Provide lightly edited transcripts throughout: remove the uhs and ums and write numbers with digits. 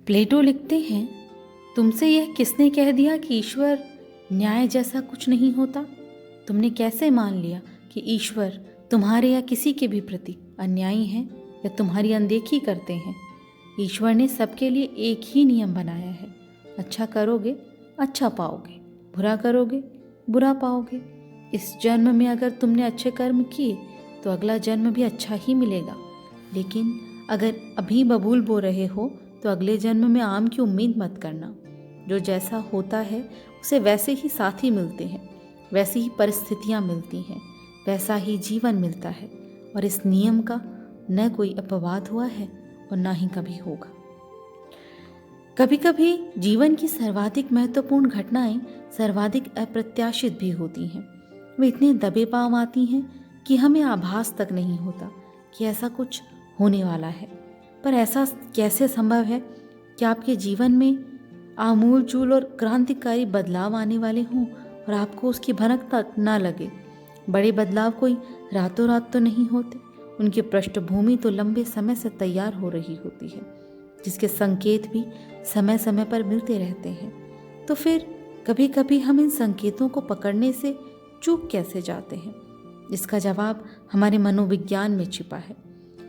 प्लेटो लिखते हैं, तुमसे यह किसने कह दिया कि ईश्वर न्याय जैसा कुछ नहीं होता? तुमने कैसे मान लिया कि ईश्वर तुम्हारे या किसी के भी प्रति अन्यायी हैं या तुम्हारी अनदेखी करते हैं? ईश्वर ने सबके लिए एक ही नियम बनाया है, अच्छा करोगे अच्छा पाओगे, बुरा करोगे बुरा पाओगे। इस जन्म में अगर तुमने अच्छे कर्म किए तो अगला जन्म भी अच्छा ही मिलेगा, लेकिन अगर अभी बबूल बो रहे हो तो अगले जन्म में आम की उम्मीद मत करना। जो जैसा होता है उसे वैसे ही साथी मिलते हैं, वैसी ही परिस्थितियाँ मिलती हैं, वैसा ही जीवन मिलता है, और इस नियम का न कोई अपवाद हुआ है और ना ही कभी होगा। कभी कभी जीवन की सर्वाधिक महत्वपूर्ण घटनाएं सर्वाधिक अप्रत्याशित भी होती हैं। वे इतने दबे पांव आती हैं कि हमें आभास तक नहीं होता कि ऐसा कुछ होने वाला है। पर ऐसा कैसे संभव है कि आपके जीवन में आमूलचूल और क्रांतिकारी बदलाव आने वाले हों और आपको उसकी भनक तक ना लगे? बड़े बदलाव कोई रातों रात तो नहीं होते, उनकी पृष्ठभूमि तो लंबे समय से तैयार हो रही होती है, जिसके संकेत भी समय समय पर मिलते रहते हैं। तो फिर कभी कभी हम इन संकेतों को पकड़ने से चूक कैसे जाते हैं? इसका जवाब हमारे मनोविज्ञान में छिपा है।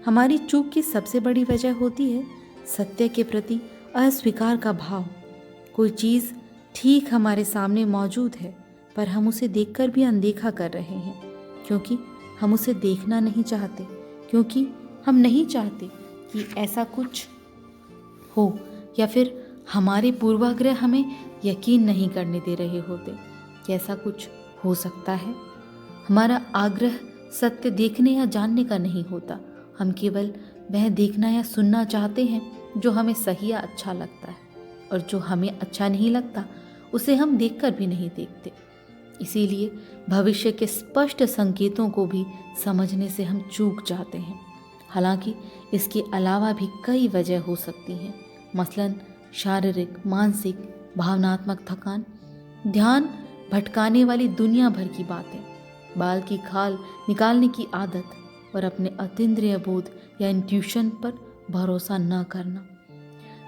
हमारी चूक की सबसे बड़ी वजह होती है सत्य के प्रति अस्वीकार का भाव। कोई चीज़ ठीक हमारे सामने मौजूद है, पर हम उसे देखकर भी अनदेखा कर रहे हैं, क्योंकि हम उसे देखना नहीं चाहते, क्योंकि हम नहीं चाहते कि ऐसा कुछ हो, या फिर हमारे पूर्वाग्रह हमें यकीन नहीं करने दे रहे होते कि ऐसा कुछ हो सकता है। हमारा आग्रह सत्य देखने या जानने का नहीं होता, हम केवल वह देखना या सुनना चाहते हैं जो हमें सही या अच्छा लगता है, और जो हमें अच्छा नहीं लगता उसे हम देखकर भी नहीं देखते। इसीलिए भविष्य के स्पष्ट संकेतों को भी समझने से हम चूक जाते हैं। हालांकि इसके अलावा भी कई वजह हो सकती हैं, मसलन शारीरिक, मानसिक, भावनात्मक थकान, ध्यान भटकाने वाली दुनिया भर की बातें, बाल की खाल निकालने की आदत, और अपने अतीन्द्रिय बोध या इंट्यूशन पर भरोसा न करना,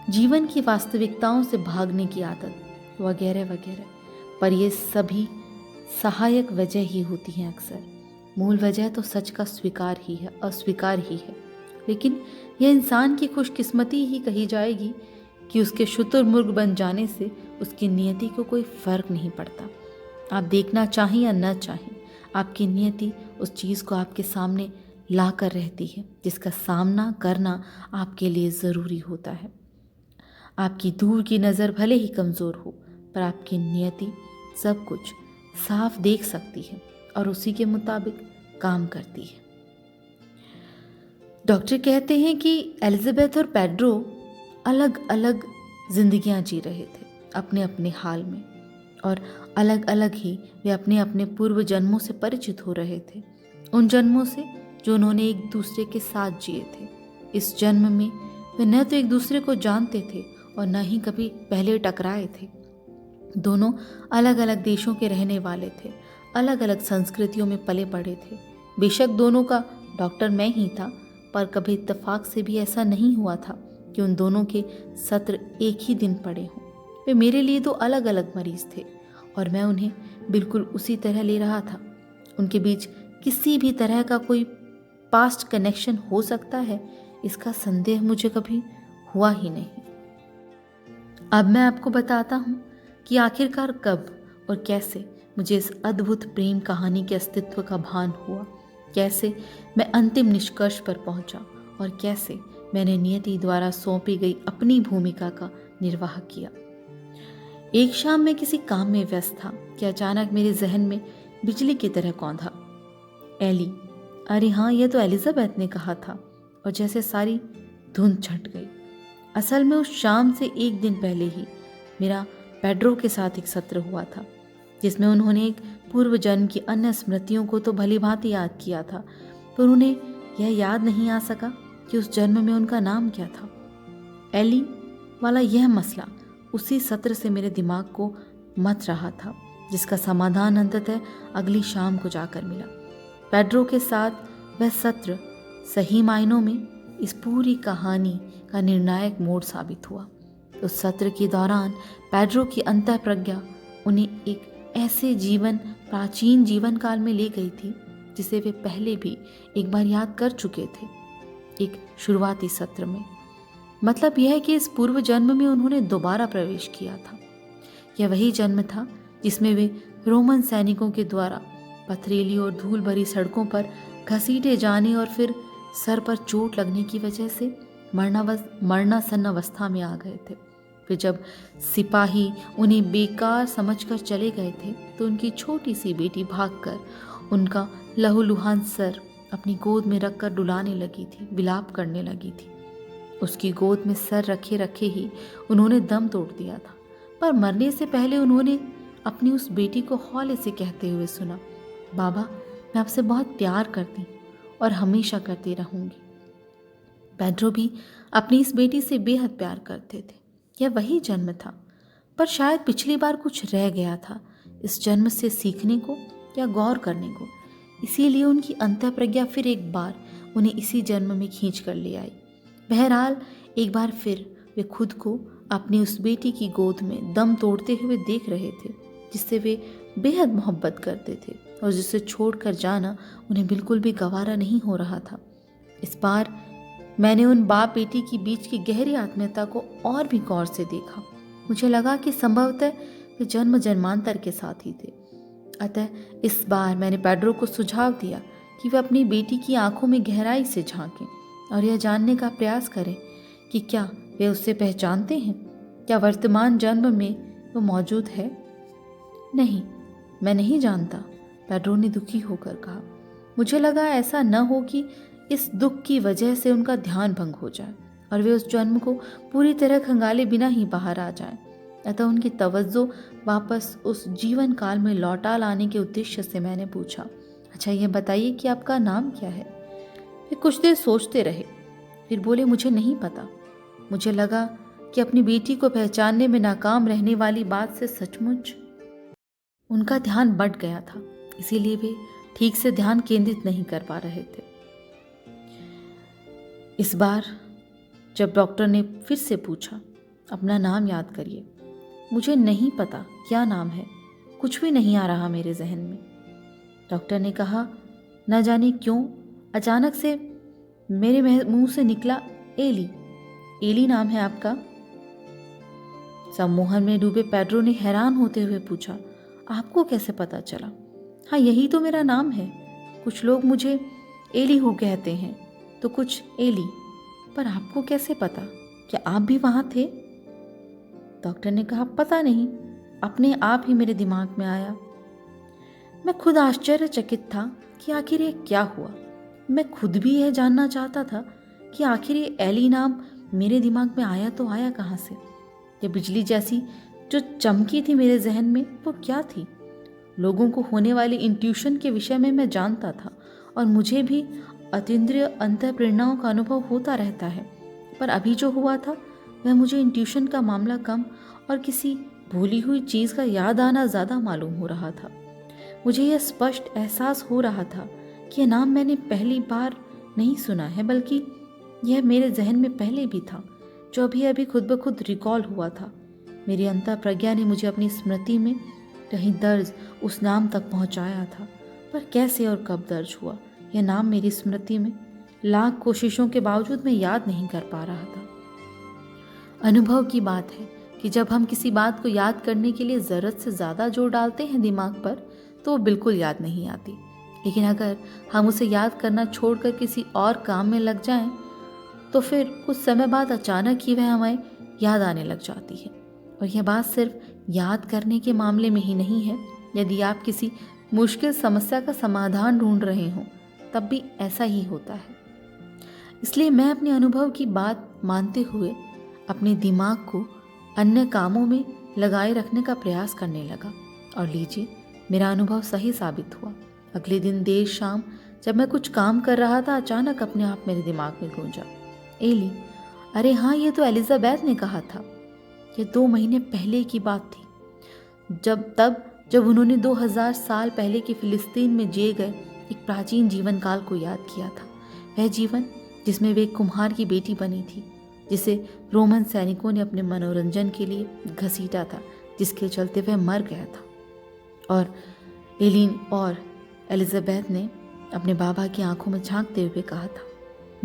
जीवन की वास्तविकताओं से भागने की आदत, वगैरह वगैरह। पर ये सभी सहायक वजह ही होती हैं अक्सर। मूल वजह तो सच का स्वीकार ही है, अस्वीकार ही है। लेकिन यह इंसान की खुशकिस्मती ही कही जाएगी कि उसके शुतुरमुर्ग बन जाने से उसकी नियति को कोई फर्क नहीं पड़ता। आप देखना चाहें या न चाहें, आपकी नियति उस चीज़ को आपके सामने ला कर रहती है, जिसका सामना करना आपके लिए ज़रूरी होता है। आपकी दूर की नज़र भले ही कमज़ोर हो, पर आपकी नियति सब कुछ साफ देख सकती है और उसी के मुताबिक काम करती है। डॉक्टर कहते हैं कि एलिजाबेथ और पेड्रो अलग अलग जिंदगियां जी रहे थे अपने अपने हाल में, और अलग अलग ही वे अपने अपने पूर्व जन्मों से परिचित हो रहे थे, उन जन्मों से जो उन्होंने एक दूसरे के साथ जिए थे। इस जन्म में वे न तो एक दूसरे को जानते थे और न ही कभी पहले टकराए थे। दोनों अलग अलग देशों के रहने वाले थे, अलग अलग संस्कृतियों में पले बड़े थे। बेशक दोनों का डॉक्टर मैं ही था, पर कभी इत्तेफाक से भी ऐसा नहीं हुआ था कि उन दोनों के सत्र एक ही दिन पड़े हों। वे मेरे लिए दो अलग अलग मरीज थे और मैं उन्हें बिल्कुल उसी तरह ले रहा था। उनके बीच किसी भी तरह का कोई पास्ट कनेक्शन हो सकता है, इसका संदेह मुझे कभी हुआ ही नहीं। अब मैं आपको बताता हूँ कि आखिरकार कब और कैसे मुझे इस अद्भुत प्रेम कहानी के अस्तित्व का भान हुआ, कैसे मैं अंतिम निष्कर्ष पर पहुंचा और कैसे मैंने नियति द्वारा सौंपी गई अपनी भूमिका का निर्वाह किया। एक शाम मैं किसी काम में व्यस्त था कि अचानक मेरे जहन में बिजली की तरह कौंधा, एली, अरे हाँ, यह तो एलिजाबेथ ने कहा था, और जैसे सारी धुंध छट गई। असल में उस शाम से एक दिन पहले ही मेरा पेड्रो के साथ एक सत्र हुआ था, जिसमें उन्होंने एक पूर्व जन्म की अन्य स्मृतियों को तो भली भांति याद किया था, पर उन्हें यह याद नहीं आ सका कि उस जन्म में उनका नाम क्या था। एली वाला यह मसला उसी सत्र से मेरे दिमाग को मथ रहा था, जिसका समाधान अंततः अगली शाम को जाकर मिला। पेड्रो के साथ वह सत्र सही मायनों में इस पूरी कहानी का निर्णायक मोड़ साबित हुआ। उस सत्र के दौरान पेड्रो की अंतःप्रज्ञा उन्हें एक ऐसे प्राचीन जीवन काल में ले गई थी जिसे वे पहले भी एक बार याद कर चुके थे, एक शुरुआती सत्र में। मतलब यह है कि इस पूर्व जन्म में उन्होंने दोबारा प्रवेश किया था। यह वही जन्म था जिसमें वे रोमन सैनिकों के द्वारा पथरीली और धूल भरी सड़कों पर घसीटे जाने और फिर सर पर चोट लगने की वजह से मरणासन्न अवस्था में आ गए थे। फिर जब सिपाही उन्हें बेकार समझकर चले गए थे तो उनकी छोटी सी बेटी भागकर उनका लहूलुहान सर अपनी गोद में रखकर डुलाने लगी थी, विलाप करने लगी थी। उसकी गोद में सर रखे रखे ही उन्होंने दम तोड़ दिया था, पर मरने से पहले उन्होंने अपनी उस बेटी को हौले से कहते हुए सुना, बाबा, मैं आपसे बहुत प्यार करती और हमेशा करती रहूंगी। पेड्रो भी अपनी इस बेटी से बेहद प्यार करते थे। यह वही जन्म था, पर शायद पिछली बार कुछ रह गया था इस जन्म से सीखने को या गौर करने को। इसीलिए उनकी अंतःप्रज्ञा फिर एक बार उन्हें इसी जन्म में खींच कर ले आई। बहरहाल एक बार फिर वे खुद को अपनी उस बेटी की गोद में दम तोड़ते हुए देख रहे थे जिससे वे बेहद मोहब्बत करते थे और जिसे छोड़कर जाना उन्हें बिल्कुल भी गवारा नहीं हो रहा था। इस बार मैंने उन बाप बेटी की बीच की गहरी आत्मीयता को और भी गौर से देखा। मुझे लगा कि संभवतः वे जन्म जन्मांतर के साथी थे। अतः इस बार मैंने पेड्रो को सुझाव दिया कि वे अपनी बेटी की आंखों में गहराई से झांकें और यह जानने का प्रयास करें कि क्या वे उससे पहचानते हैं, क्या वर्तमान जन्म में वो मौजूद है। नहीं, मैं नहीं जानता, पेड्रो ने दुखी होकर कहा। मुझे लगा ऐसा न हो कि इस दुख की वजह से उनका ध्यान भंग हो जाए और वे उस जन्म को पूरी तरह खंगाले बिना ही बाहर आ जाएं। अतः उनकी तवज्जो वापस उस जीवन काल में लौटा लाने के उद्देश्य से मैंने पूछा, अच्छा यह बताइए कि आपका नाम क्या है। वे कुछ देर सोचते रहे, फिर बोले, मुझे नहीं पता। मुझे लगा कि अपनी बेटी को पहचानने में नाकाम रहने वाली बात से सचमुच उनका ध्यान बट गया था, इसीलिए वे ठीक से ध्यान केंद्रित नहीं कर पा रहे थे। इस बार जब डॉक्टर ने फिर से पूछा, अपना नाम याद करिए। मुझे नहीं पता क्या नाम है, कुछ भी नहीं आ रहा मेरे जहन में। डॉक्टर ने कहा, न जाने क्यों अचानक से मेरे मुंह से निकला एली। एली नाम है आपका? सम्मोहन में डूबे पेड्रो ने हैरान होते हुए पूछा, आपको कैसे पता चला? हाँ, यही तो मेरा नाम है। कुछ लोग मुझे एलीहू कहते हैं तो कुछ एली, पर आपको कैसे पता? क्या आप भी वहां थे? डॉक्टर ने कहा, पता नहीं, अपने आप ही मेरे दिमाग में आया। मैं खुद आश्चर्यचकित था कि आखिर ये क्या हुआ। मैं खुद भी यह जानना चाहता था कि आखिर ये एली नाम मेरे दिमाग में आया तो आया कहाँ से। ये बिजली जैसी जो चमकी थी मेरे जहन में, वो क्या थी? लोगों को होने वाली इंट्यूशन के विषय में मैं जानता था और मुझे भी अतीन्द्रिय अंतःप्रेरणाओं का अनुभव होता रहता है, पर अभी जो हुआ था वह मुझे इंट्यूशन का मामला कम और किसी भूली हुई चीज़ का याद आना ज़्यादा मालूम हो रहा था। मुझे यह स्पष्ट एहसास हो रहा था कि यह नाम मैंने पहली बार नहीं सुना है, बल्कि यह मेरे जहन में पहले भी था, जो अभी अभी खुद ब खुद रिकॉल हुआ था। मेरी अंतःप्रज्ञा ने मुझे अपनी स्मृति में कहीं दर्ज उस नाम तक पहुंचाया था, पर कैसे और कब दर्ज हुआ यह नाम मेरी स्मृति में लाख कोशिशों के बावजूद मैं याद नहीं कर पा रहा था। अनुभव की बात है कि जब हम किसी बात को याद करने के लिए ज़रूरत से ज़्यादा जोर डालते हैं दिमाग पर, तो वो बिल्कुल याद नहीं आती। लेकिन अगर हम उसे याद करना छोड़कर किसी और काम में लग जाएं, तो फिर कुछ समय बाद अचानक ही वह हमें याद आने लग जाती है। और यह बात सिर्फ याद करने के मामले में ही नहीं है। यदि आप किसी मुश्किल समस्या का समाधान ढूंढ रहे हों, तब भी ऐसा ही होता है। इसलिए मैं अपने अनुभव की बात मानते हुए अपने दिमाग को अन्य कामों में लगाए रखने का प्रयास करने लगा, और लीजिए, मेरा अनुभव सही साबित हुआ। अगले दिन देर शाम जब मैं कुछ काम कर रहा था, अचानक अपने आप मेरे दिमाग में गूंजा, एली। अरे हाँ, ये तो एलिजाबेथ ने कहा था। ये 2 महीने पहले की बात थी, जब उन्होंने 2000 साल पहले के फिलिस्तीन में जिए गए एक प्राचीन जीवन काल को याद किया था। वह जीवन जिसमें वे एक कुम्हार की बेटी बनी थी, जिसे रोमन सैनिकों ने अपने मनोरंजन के लिए घसीटा था, जिसके चलते वह मर गया था। और एलिन और एलिजाबेथ ने अपने बाबा की आंखों में झांकते हुए कहा था,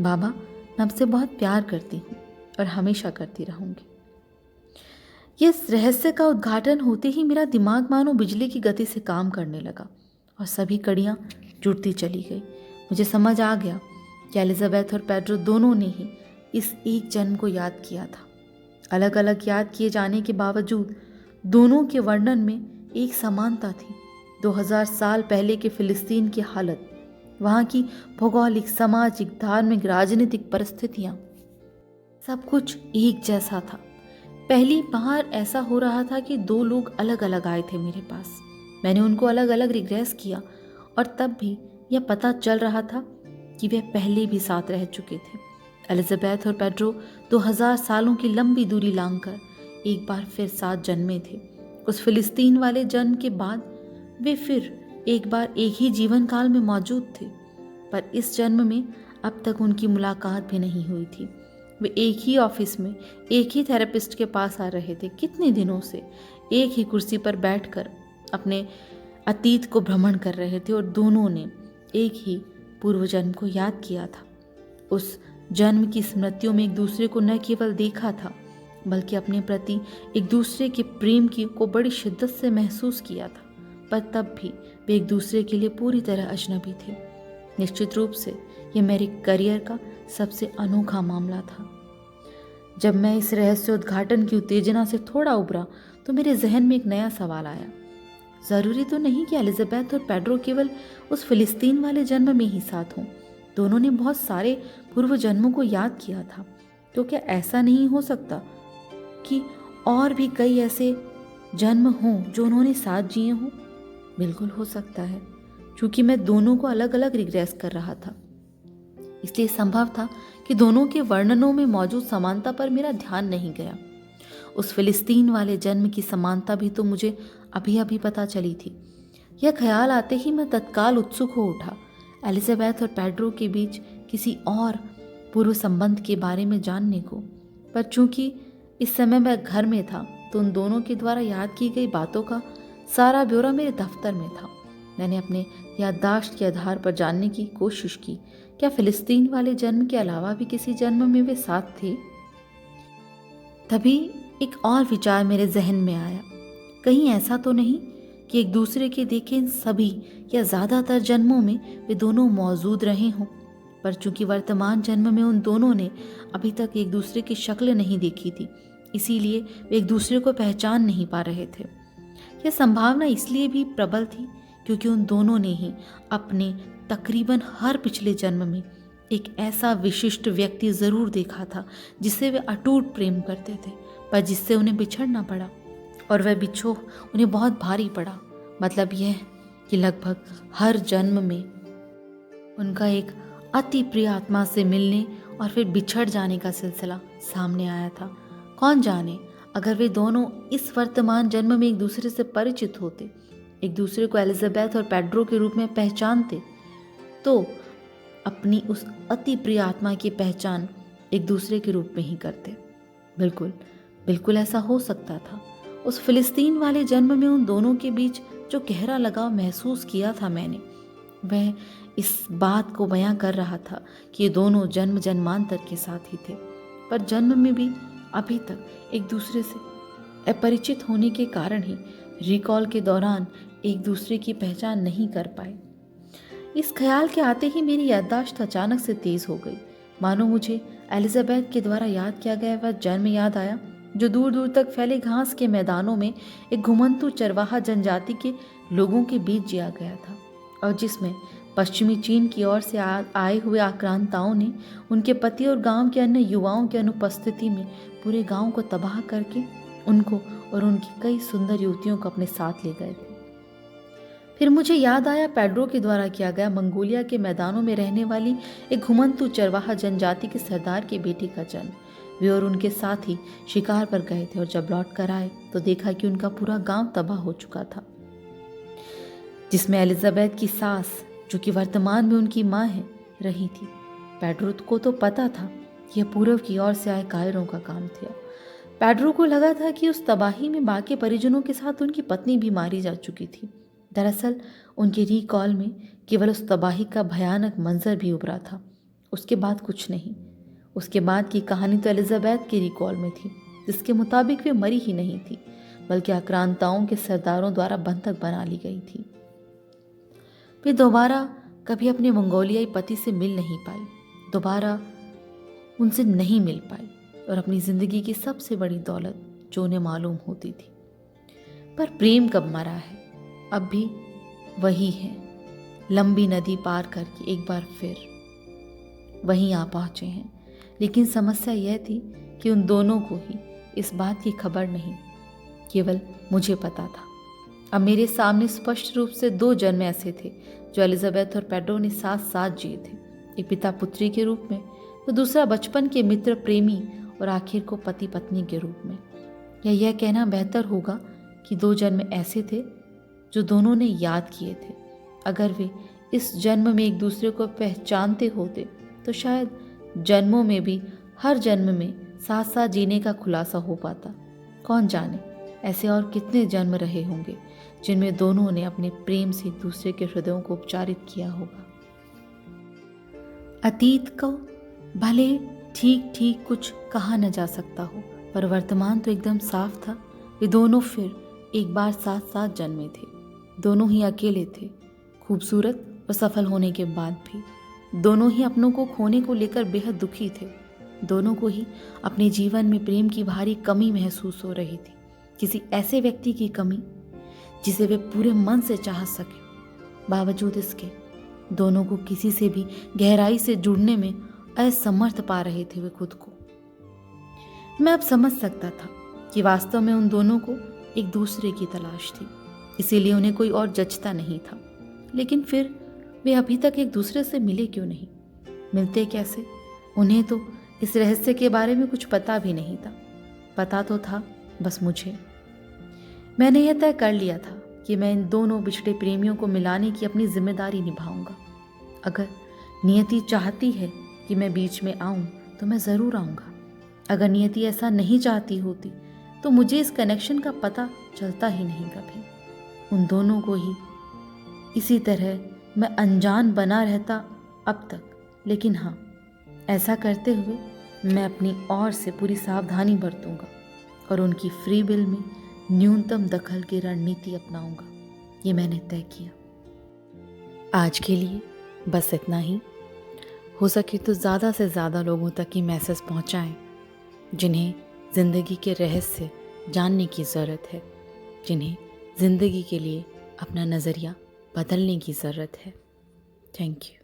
बाबा, मैं आपसे बहुत प्यार करती हूँ और हमेशा करती रहूँगी। इस रहस्य का उद्घाटन होते ही मेरा दिमाग मानो बिजली की गति से काम करने लगा और सभी कड़ियाँ जुड़ती चली गई। मुझे समझ आ गया कि एलिजाबेथ और पेड्रो दोनों ने ही इस एक जन्म को याद किया था। अलग अलग याद किए जाने के बावजूद दोनों के वर्णन में एक समानता थी। 2000 साल पहले के फिलिस्तीन की हालत, वहाँ की भौगोलिक, सामाजिक, धार्मिक, राजनीतिक परिस्थितियाँ, सब कुछ एक जैसा था। पहली बार ऐसा हो रहा था कि दो लोग अलग अलग आए थे मेरे पास। मैंने उनको अलग अलग रिग्रेस किया और तब भी यह पता चल रहा था कि वे पहले भी साथ रह चुके थे। एलिजाबेथ और पेड्रो 2000 सालों की लंबी दूरी लांघकर एक बार फिर साथ जन्मे थे। उस फिलिस्तीन वाले जन्म के बाद वे फिर एक बार एक ही जीवन काल में मौजूद थे, पर इस जन्म में अब तक उनकी मुलाकात भी नहीं हुई थी। वे एक ही ऑफिस में एक ही थेरेपिस्ट के पास आ रहे थे, कितने दिनों से एक ही कुर्सी पर बैठकर अपने अतीत को भ्रमण कर रहे थे और दोनों ने एक ही पूर्व जन्म को याद किया था। उस जन्म की स्मृतियों में एक दूसरे को न केवल देखा था, बल्कि अपने प्रति एक दूसरे के प्रेम की को बड़ी शिद्दत से महसूस किया था। पर तब भी वे एक दूसरे के लिए पूरी तरह अजनबी थे। निश्चित रूप से यह मेरे करियर का सबसे अनोखा मामला था। जब मैं इस रहस्य उद्घाटन की उत्तेजना से थोड़ा उबरा तो मेरे जहन में एक नया सवाल आया। ज़रूरी तो नहीं कि एलिजाबेथ और पेड्रो केवल उस फिलिस्तीन वाले जन्म में ही साथ हों। दोनों ने बहुत सारे पूर्व जन्मों को याद किया था। तो क्या ऐसा नहीं हो सकता कि और भी कई ऐसे जन्म हों जो उन्होंने साथ जिए हों? बिल्कुल हो सकता है, क्योंकि मैं दोनों को अलग अलग रिग्रेस कर रहा था। इसलिए संभव था कि दोनों के वर्णनों में मौजूद समानता पर मेरा ध्यान नहीं गया। उस फिलिस्तीन वाले जन्म की समानता भी तो मुझे अभी अभी पता चली थी। यह ख्याल आते ही मैं तत्काल उत्सुक हो उठा, एलिजाबेथ और पेड्रो के बीच किसी और पूर्व संबंध के बारे में जानने को। पर चूंकि इस समय मैं घर में था, तो उन दोनों के द्वारा याद की गई बातों का सारा ब्यौरा मेरे दफ्तर में था। मैंने अपने याददाश्त के आधार पर जानने की कोशिश की, क्या फिलिस्तीन वाले जन्म के अलावा भी किसी जन्म में वे साथ थे? तभी एक और विचार मेरे जहन में आया, कहीं ऐसा तो नहीं कि एक दूसरे के देखे सभी या ज़्यादातर जन्मों में वे दोनों मौजूद रहे हों, पर चूंकि वर्तमान जन्म में उन दोनों ने अभी तक एक दूसरे की शक्ल नहीं देखी थी, इसीलिए वे एक दूसरे को पहचान नहीं पा रहे थे। यह संभावना इसलिए भी प्रबल थी क्योंकि उन दोनों ने ही अपने तकरीबन हर पिछले जन्म में एक ऐसा विशिष्ट व्यक्ति ज़रूर देखा था जिसे वे अटूट प्रेम करते थे, पर जिससे उन्हें बिछड़ना पड़ा, और वह बिछोह उन्हें बहुत भारी पड़ा। मतलब यह कि लगभग हर जन्म में उनका एक अति प्रिय आत्मा से मिलने और फिर बिछड़ जाने का सिलसिला सामने आया था। कौन जाने, अगर वे दोनों इस वर्तमान जन्म में एक दूसरे से परिचित होते, एक दूसरे को एलिजाबेथ और पेड्रो के रूप में पहचानते, तो अपनी उस अति प्रिय आत्मा की पहचान एक दूसरे के रूप में ही करते। बिल्कुल बिल्कुल ऐसा हो सकता था। उस फिलिस्तीन वाले जन्म में उन दोनों के बीच जो गहरा लगाव महसूस किया था मैंने, वह इस बात को बयां कर रहा था कि ये दोनों जन्म जन्मांतर के साथ ही थे, पर जन्म में भी अभी तक एक दूसरे से अपरिचित होने के कारण ही रिकॉल के दौरान एक दूसरे की पहचान नहीं कर पाए। इस ख्याल के आते ही मेरी याददाश्त अचानक से तेज हो गई, मानो मुझे एलिजाबेथ के द्वारा याद किया गया वह जन्म याद आया जो दूर दूर तक फैले घास के मैदानों में एक घुमंतू चरवाहा जनजाति के लोगों के बीच जिया गया था, और जिसमें पश्चिमी चीन की ओर से आए हुए आक्रांताओं ने उनके पति और गांव के अन्य युवाओं की अनुपस्थिति में पूरे गांव को तबाह करके उनको और उनकी कई सुंदर युवतियों को अपने साथ ले गए थे। फिर मुझे याद आया पेड्रो के द्वारा किया गया मंगोलिया के मैदानों में रहने वाली एक घुमंतू चरवाहा जनजाति के सरदार के बेटे का जन्म। वे और उनके साथ ही शिकार पर गए थे और जब लौट कर आए तो देखा कि उनका पूरा गांव तबाह हो चुका था, जिसमें एलिजाबेथ की सास, जो कि वर्तमान में उनकी माँ है, रही थी। पेड्रो को तो पता था यह पूर्व की ओर से आए कायरों का काम था। पेड्रो को लगा था कि उस तबाही में बाकी परिजनों के साथ उनकी पत्नी भी मारी जा चुकी थी। दरअसल उनके रिकॉल में केवल उस तबाही का भयानक मंजर भी उभरा था, उसके बाद कुछ नहीं। उसके बाद की कहानी तो एलिजाबेथ के रिकॉल में थी, जिसके मुताबिक वे मरी ही नहीं थी, बल्कि आक्रांताओं के सरदारों द्वारा बंधक बना ली गई थी। वे दोबारा कभी अपने मंगोलियाई पति से मिल नहीं पाई, दोबारा उनसे नहीं मिल पाई, और अपनी जिंदगी की सबसे बड़ी दौलत जो उन्हें मालूम होती थी। पर प्रेम कब मरा है? अब भी वही है, लंबी नदी पार करके एक बार फिर वहीं आ पहुंचे हैं। लेकिन समस्या यह थी कि उन दोनों को ही इस बात की खबर नहीं, केवल मुझे पता था। अब मेरे सामने स्पष्ट रूप से 2 जन्म ऐसे थे जो एलिजाबेथ और पेड्रो ने साथ साथ जिए थे, एक पिता पुत्री के रूप में, तो दूसरा बचपन के मित्र प्रेमी, और आखिर को पति पत्नी के रूप में। या यह कहना बेहतर होगा कि 2 जन्म ऐसे थे जो दोनों ने याद किए थे। अगर वे इस जन्म में एक दूसरे को पहचानते होते तो शायद जन्मों में भी हर जन्म में साथ साथ जीने का खुलासा हो पाता। कौन जाने ऐसे और कितने जन्म रहे होंगे जिनमें दोनों ने अपने प्रेम से एक दूसरे के हृदयों को उपचारित किया होगा। अतीत को भले ठीक ठीक कुछ कहा न जा सकता हो, पर वर्तमान तो एकदम साफ था। वे दोनों फिर एक बार साथ साथ जन्मे थे, दोनों ही अकेले थे, खूबसूरत और सफल होने के बाद भी। दोनों ही अपनों को खोने को लेकर बेहद दुखी थे। दोनों को ही अपने जीवन में प्रेम की भारी कमी महसूस हो रही थी, किसी ऐसे व्यक्ति की कमी जिसे वे पूरे मन से चाह सके। बावजूद इसके दोनों को किसी से भी गहराई से जुड़ने में असमर्थ पा रहे थे वे खुद को। मैं अब समझ सकता था कि वास्तव में उन दोनों को एक दूसरे की तलाश थी, इसीलिए उन्हें कोई और जचता नहीं था। लेकिन फिर वे अभी तक एक दूसरे से मिले क्यों नहीं? मिलते कैसे? उन्हें तो इस रहस्य के बारे में कुछ पता भी नहीं था। पता तो था बस मुझे। मैंने यह तय कर लिया था कि मैं इन दोनों बिछड़े प्रेमियों को मिलाने की अपनी जिम्मेदारी निभाऊंगा। अगर नियति चाहती है कि मैं बीच में आऊं तो मैं ज़रूर आऊंगा। अगर नियति ऐसा नहीं चाहती होती तो मुझे इस कनेक्शन का पता चलता ही नहीं कभी। उन दोनों को ही इसी तरह मैं अनजान बना रहता अब तक। लेकिन हाँ, ऐसा करते हुए मैं अपनी ओर से पूरी सावधानी बरतूंगा और उनकी फ्री विल में न्यूनतम दखल की रणनीति अपनाऊंगा। ये मैंने तय किया। आज के लिए बस इतना ही। हो सके तो ज़्यादा से ज़्यादा लोगों तक ये मैसेज पहुंचाएं जिन्हें ज़िंदगी के रहस्य जानने की ज़रूरत है, जिन्हें ज़िंदगी के लिए अपना नज़रिया बदलने की ज़रूरत है। Thank you.